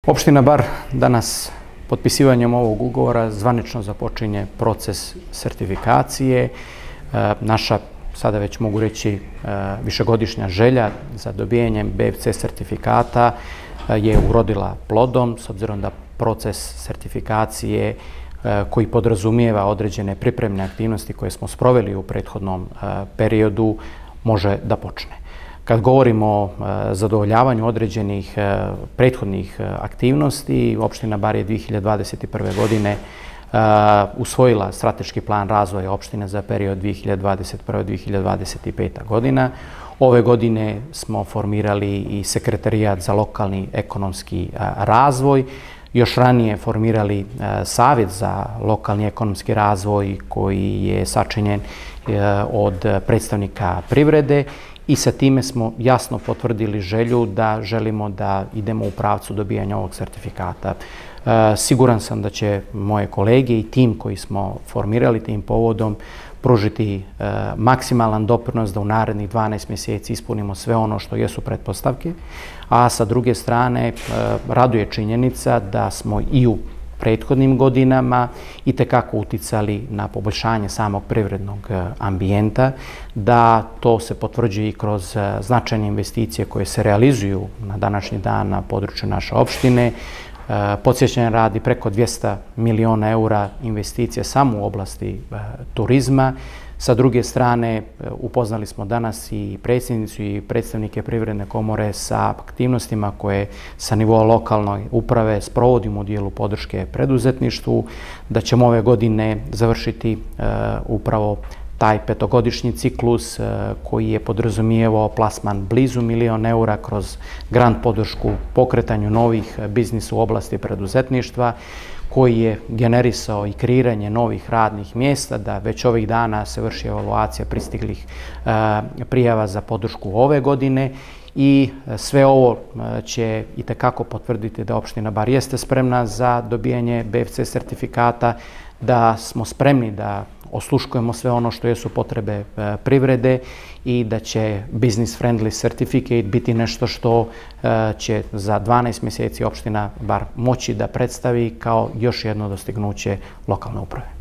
Opština Bar danas potpisivanjem ovog ugovora zvanično započinje proces sertifikacije. Naša, sada već mogu reći, višegodišnja želja za dobijanjem BFC sertifikata je urodila plodom, s obzirom da proces sertifikacije koji podrazumijeva određene pripremne aktivnosti koje smo sproveli u prethodnom periodu može da počne. Kad govorimo o zadovoljavanju određenih prethodnih aktivnosti, opština Bar je 2021. godine usvojila strateški plan razvoja opštine za period 2021-2025. godina. Ove godine smo formirali i sekretarijat za lokalni ekonomski razvoj, još ranije formirali savjet za lokalni ekonomski razvoj koji je sačinjen od predstavnika privrede i sa time smo jasno potvrdili želju da želimo da idemo u pravcu dobijanja ovog sertifikata. Siguran sam da će moje kolege i tim koji smo formirali tim povodom pružiti maksimalan doprinos da u narednih 12 mjeseci ispunimo sve ono što jesu pretpostavke, a sa druge strane raduje činjenica da smo i u prethodnim godinama itekako uticali na poboljšanje samog privrednog ambijenta, da to se potvrđuje i kroz značajne investicije koje se realizuju na današnji dan na području naše opštine. Podsjećanja radi preko 200 miliona eura investicija samo u oblasti turizma. Sa druge strane, upoznali smo danas i predsjednicu i predstavnike Privredne komore sa aktivnostima koje sa nivoa lokalne uprave sprovodimo u dijelu podrške preduzetništvu, da ćemo ove godine završiti upravo taj petogodišnji ciklus koji je podrazumijevao plasman blizu milion eura kroz grant podršku pokretanju novih biznisa u oblasti preduzetništva, koji je generisao i kreiranje novih radnih mjesta, da već ovih dana se vrši evaluacija pristiglih prijava za podršku ove godine i sve ovo će itekako potvrditi da opština Bar jeste spremna za dobijanje BFC sertifikata, da smo spremni da osluškujemo sve ono što jesu potrebe privrede i da će Business Friendly Certificate biti nešto što će za 12 mjeseci opština Bar moći da predstavi kao još jedno dostignuće lokalne uprave.